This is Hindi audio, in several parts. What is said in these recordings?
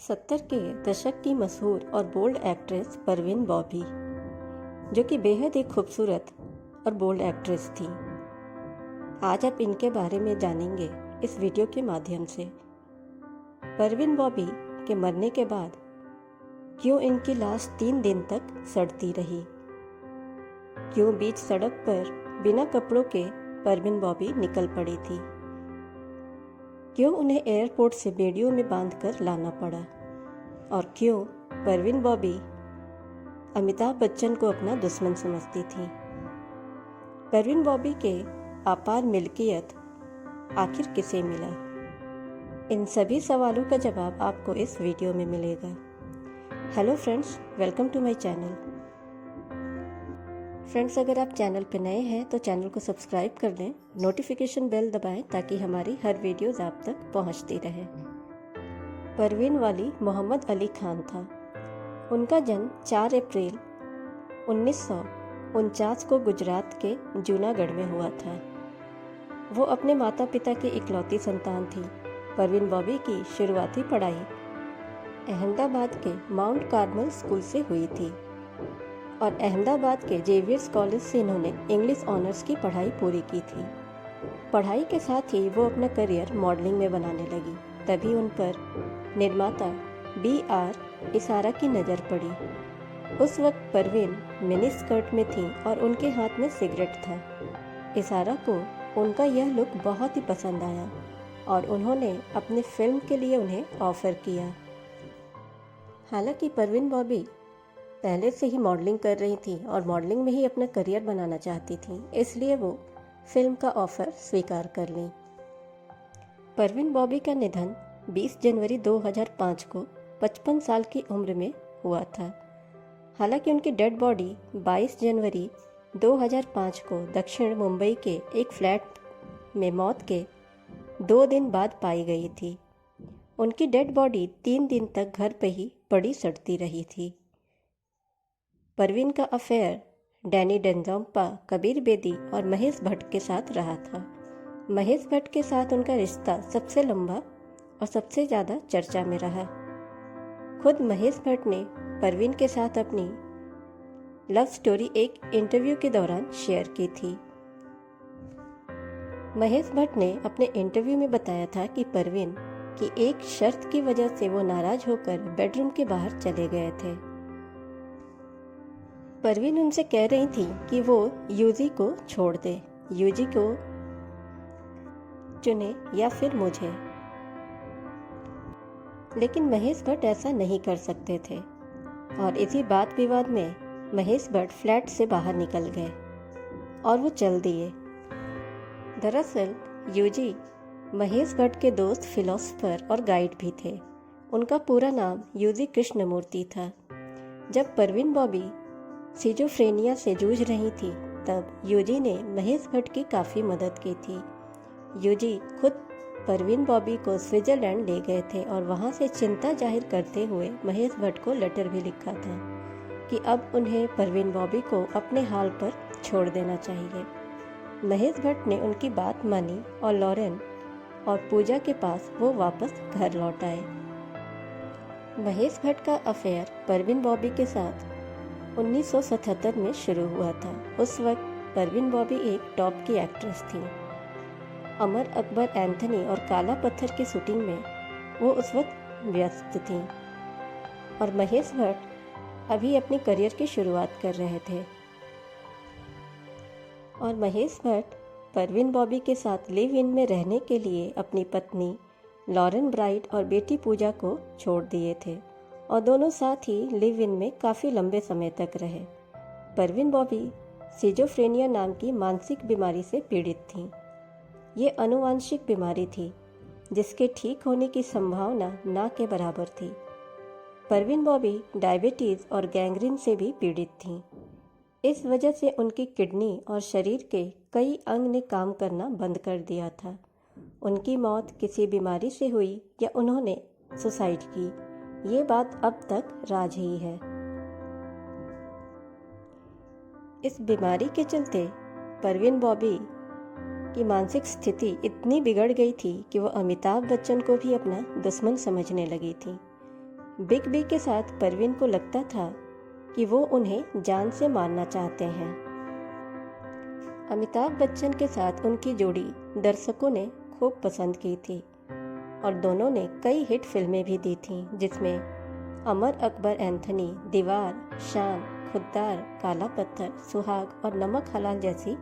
70 के दशक की मशहूर और बोल्ड एक्ट्रेस परवीन बॉबी, जो कि बेहद ही खूबसूरत और बोल्ड एक्ट्रेस थी। आज आप इनके बारे में जानेंगे इस वीडियो के माध्यम से। परवीन बॉबी के मरने के बाद क्यों इनकी लाश 3 दिन तक सड़ती रही, क्यों बीच सड़क पर बिना कपड़ों के परवीन बॉबी निकल पड़ी थी, क्यों उन्हें एयरपोर्ट से बेड़ियों में बांधकर लाना पड़ा, और क्यों परवीन बॉबी अमिताभ बच्चन को अपना दुश्मन समझती थी। परवीन बॉबी के अपार मिल्कियत आखिर किसे मिला? इन सभी सवालों का जवाब आपको इस वीडियो में मिलेगा। Hello friends, welcome to my channel. Friends, अगर आप चैनल पर नए हैं तो चैनल को सब्सक्राइब कर लें, नोटिफिकेशन बेल दबाएं ताकि हमारी हर वीडियोज़ आप तक पहुंचती रहे। परवीन वाली मोहम्मद अली खान था। उनका जन्म 4 अप्रैल 1949 को गुजरात के जूनागढ़ में हुआ था। वो अपने माता पिता की इकलौती संतान थी। परवीन बॉबी की शुरुआती पढ़ाई अहमदाबाद के माउंट कार्मल स्कूल से हुई थी और अहमदाबाद के जेवियर्स कॉलेज से इन्होंने इंग्लिश ऑनर्स की पढ़ाई पूरी की थी। पढ़ाई के साथ ही वो अपना करियर मॉडलिंग में बनाने लगी। तभी उन पर निर्माता B.R. इसारा की नज़र पड़ी। उस वक्त परवीन मिनी स्कर्ट में थी और उनके हाथ में सिगरेट था। इसारा को उनका यह लुक बहुत ही पसंद आया और उन्होंने अपनी फिल्म के लिए उन्हें ऑफ़र किया। हालांकि परवीन बॉबी पहले से ही मॉडलिंग कर रही थी और मॉडलिंग में ही अपना करियर बनाना चाहती थी, इसलिए वो फिल्म का ऑफ़र स्वीकार कर ली। परवीन बॉबी का निधन 20 जनवरी 2005 को 55 साल की उम्र में हुआ था। हालांकि उनकी डेड बॉडी 22 जनवरी 2005 को दक्षिण मुंबई के एक फ्लैट में मौत के 2 दिन बाद पाई गई थी। उनकी डेड बॉडी 3 दिन तक घर पर ही पड़ी सड़ती रही थी। परवीन का अफेयर डैनी डेंजोंपा, कबीर बेदी और महेश भट्ट के साथ रहा था। महेश भट्ट के साथ उनका रिश्ता सबसे लंबा और सबसे ज़्यादा चर्चा में रहा। खुद महेश भट्ट ने परवीन के साथ अपनी लव स्टोरी एक इंटरव्यू के दौरान शेयर की थी। महेश भट्ट ने अपने इंटरव्यू में बताया था कि परवीन की एक शर्त की वजह से वो नाराज होकर बेडरूम के बाहर चले गए थे। परवीन उनसे कह रही थी कि वो यूजी को छोड़ दे, यूजी को चुने या फिर मुझे। लेकिन महेश भट्ट ऐसा नहीं कर सकते थे और इसी बात विवाद में महेश भट्ट फ्लैट से बाहर निकल गए और वो चल दिए। दरअसल यूजी महेश भट्ट के दोस्त, फिलोसोफर और गाइड भी थे। उनका पूरा नाम यूजी कृष्णमूर्ति था। जब परवीन बॉबी सिजोफ्रेनिया से जूझ रही थी तब यूजी ने महेश भट्ट की काफ़ी मदद की थी। यूजी खुद परवीन बॉबी को स्विट्ज़रलैंड ले गए थे और वहां से चिंता जाहिर करते हुए महेश भट्ट को लेटर भी लिखा था कि अब उन्हें परवीन बॉबी को अपने हाल पर छोड़ देना चाहिए। महेश भट्ट ने उनकी बात मानी और लॉरेन और पूजा के पास वो वापस घर लौट आए। महेश भट्ट का अफेयर परवीन बॉबी के साथ 1977 में शुरू हुआ था। उस वक्त परवीन बॉबी एक टॉप की एक्ट्रेस थी। अमर अकबर एंथनी और काला पत्थर की शूटिंग में वो उस वक्त व्यस्त थी और महेश भट्ट अभी अपने करियर की शुरुआत कर रहे थे। और महेश भट्ट परवीन बॉबी के साथ लिव इन में रहने के लिए अपनी पत्नी लॉरेन ब्राइट और बेटी पूजा को छोड़ दिए थे और दोनों साथ ही लिव इन में काफ़ी लंबे समय तक रहे। परवीन बॉबी सिजोफ्रेनिया नाम की मानसिक बीमारी से पीड़ित थीं। ये आनुवांशिक बीमारी थी जिसके ठीक होने की संभावना ना के बराबर थी। परवीन बॉबी डायबिटीज़ और गैंग्रीन से भी पीड़ित थीं। इस वजह से उनकी किडनी और शरीर के कई अंग ने काम करना बंद कर दिया था। उनकी मौत किसी बीमारी से हुई या उन्होंने सुसाइड की, ये बात अब तक राज ही है। इस बीमारी के चलते परवीन बॉबी की मानसिक स्थिति इतनी बिगड़ गई थी कि वो अमिताभ बच्चन को भी अपना दुश्मन समझने लगी थी। बिग बी के साथ परवीन को लगता था कि वो उन्हें जान से मारना चाहते हैं। अमिताभ बच्चन के साथ उनकी जोड़ी दर्शकों ने खूब पसंद की थी और दोनों ने कई हिट फिल्में भी दी थीं, जिसमें अमर अकबर एंथनी, दीवार, शान, खुद्दार, काला पत्थर, सुहाग और नमक हलाल जैसी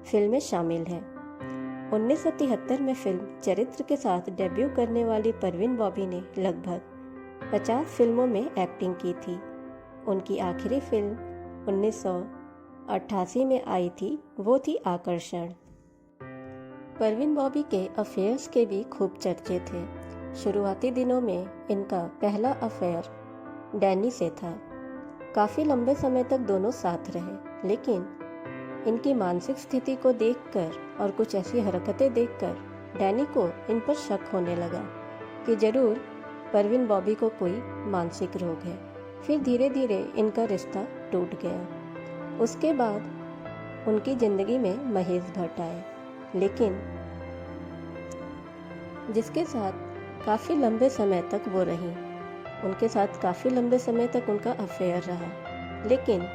फिल्में शामिल हैं। 1973 में फिल्म चरित्र के साथ डेब्यू करने वाली परवीन बॉबी ने लगभग 50 फिल्मों में एक्टिंग की थी। उनकी आखिरी फिल्म 1988 में आई थी, वो थी आकर्षण। परवीन बॉबी के अफेयर्स के भी खूब चर्चे थे। शुरुआती दिनों में इनका पहला अफेयर डैनी से था। काफ़ी लंबे समय तक दोनों साथ रहे, लेकिन इनकी मानसिक स्थिति को देखकर और कुछ ऐसी हरकतें देखकर डैनी को इन पर शक होने लगा कि जरूर परवीन बॉबी को कोई मानसिक रोग है। फिर धीरे धीरे इनका रिश्ता टूट गया। उसके बाद उनकी ज़िंदगी में महेश भट्ट आए, लेकिन जिसके साथ काफ़ी लंबे समय तक वो रहीं। उनके साथ काफ़ी लंबे समय तक उनका अफेयर रहा, लेकिन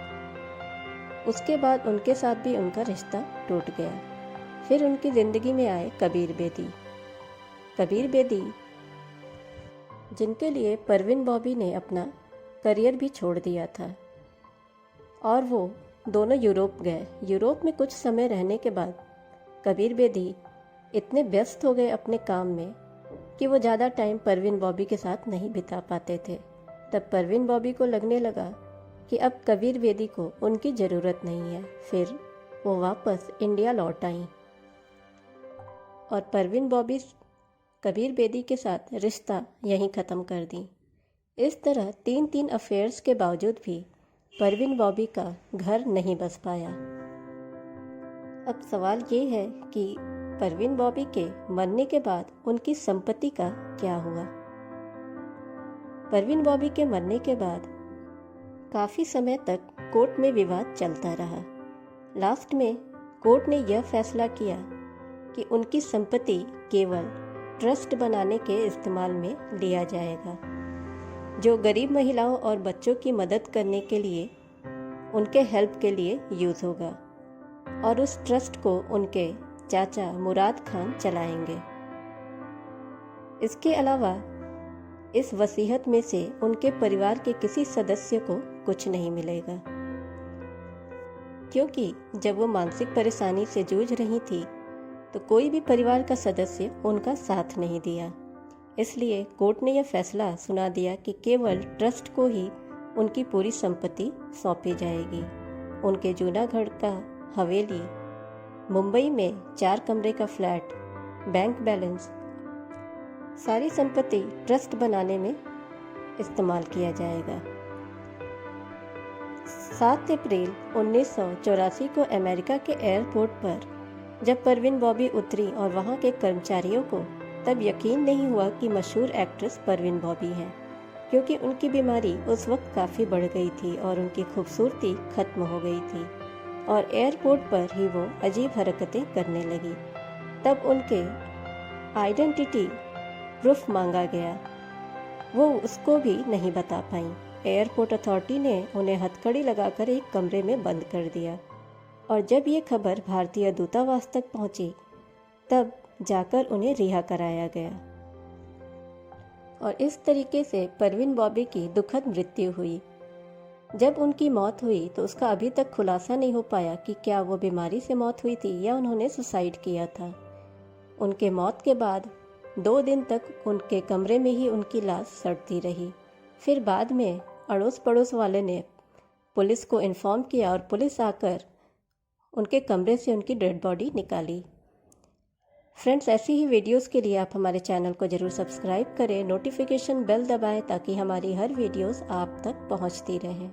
उसके बाद उनके साथ भी उनका रिश्ता टूट गया। फिर उनकी ज़िंदगी में आए कबीर बेदी। कबीर बेदी जिनके लिए परवीन बॉबी ने अपना करियर भी छोड़ दिया था और वो दोनों यूरोप गए। यूरोप में कुछ समय रहने के बाद कबीर बेदी इतने व्यस्त हो गए अपने काम में कि वो ज़्यादा टाइम परवीन बॉबी के साथ नहीं बिता पाते थे। तब परवीन बॉबी को लगने लगा कि अब कबीर बेदी को उनकी ज़रूरत नहीं है। फिर वो वापस इंडिया लौट आईं और परवीन बॉबी कबीर बेदी के साथ रिश्ता यहीं ख़त्म कर दी। इस तरह 3 अफेयर्स के बावजूद भी परवीन बॉबी का घर नहीं बस पाया। अब सवाल ये है कि परवीन बॉबी के मरने के बाद उनकी संपत्ति का क्या हुआ। परवीन बॉबी के मरने के बाद काफ़ी समय तक कोर्ट में विवाद चलता रहा। लास्ट में कोर्ट ने यह फैसला किया कि उनकी संपत्ति केवल ट्रस्ट बनाने के इस्तेमाल में लिया जाएगा, जो गरीब महिलाओं और बच्चों की मदद करने के लिए उनके हेल्प के लिए यूज़ होगा, और उस ट्रस्ट को उनके चाचा मुराद खान चलाएंगे। इसके अलावा इस वसीयत में से उनके परिवार के किसी सदस्य को कुछ नहीं मिलेगा, क्योंकि जब वो मानसिक परेशानी से जूझ रही थी तो कोई भी परिवार का सदस्य उनका साथ नहीं दिया। इसलिए कोर्ट ने यह फैसला सुना दिया कि केवल ट्रस्ट को ही उनकी पूरी संपत्ति सौंपी जाएगी। उनके जूनागढ़ का हवेली, मुंबई में 4 कमरे का फ्लैट, बैंक बैलेंस, सारी संपत्ति ट्रस्ट बनाने में इस्तेमाल किया जाएगा। 7 अप्रैल 1984 को अमेरिका के एयरपोर्ट पर जब परवीन बॉबी उतरी और वहाँ के कर्मचारियों को तब यकीन नहीं हुआ कि मशहूर एक्ट्रेस परवीन बॉबी हैं, क्योंकि उनकी बीमारी उस वक्त काफ़ी बढ़ गई थी और उनकी खूबसूरती खत्म हो गई थी और एयरपोर्ट पर ही वो अजीब हरकतें करने लगी। तब उनके आइडेंटिटी प्रूफ मांगा गया, वो उसको भी नहीं बता पाई। एयरपोर्ट अथॉरिटी ने उन्हें हथकड़ी लगाकर एक कमरे में बंद कर दिया और जब ये खबर भारतीय दूतावास तक पहुंची तब जाकर उन्हें रिहा कराया गया। और इस तरीके से परवीन बॉबी की दुखद मृत्यु हुई। जब उनकी मौत हुई तो उसका अभी तक खुलासा नहीं हो पाया कि क्या वो बीमारी से मौत हुई थी या उन्होंने सुसाइड किया था। उनके मौत के बाद 2 दिन तक उनके कमरे में ही उनकी लाश सड़ती रही। फिर बाद में अड़ोस पड़ोस वाले ने पुलिस को इन्फॉर्म किया और पुलिस आकर उनके कमरे से उनकी डेड बॉडी निकाली। फ्रेंड्स, ऐसी ही वीडियोस के लिए आप हमारे चैनल को ज़रूर सब्सक्राइब करें, नोटिफिकेशन बेल दबाएं ताकि हमारी हर वीडियोस आप तक पहुंचती रहें।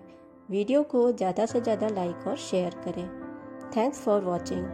वीडियो को ज़्यादा से ज़्यादा लाइक और शेयर करें। Thanks for watching.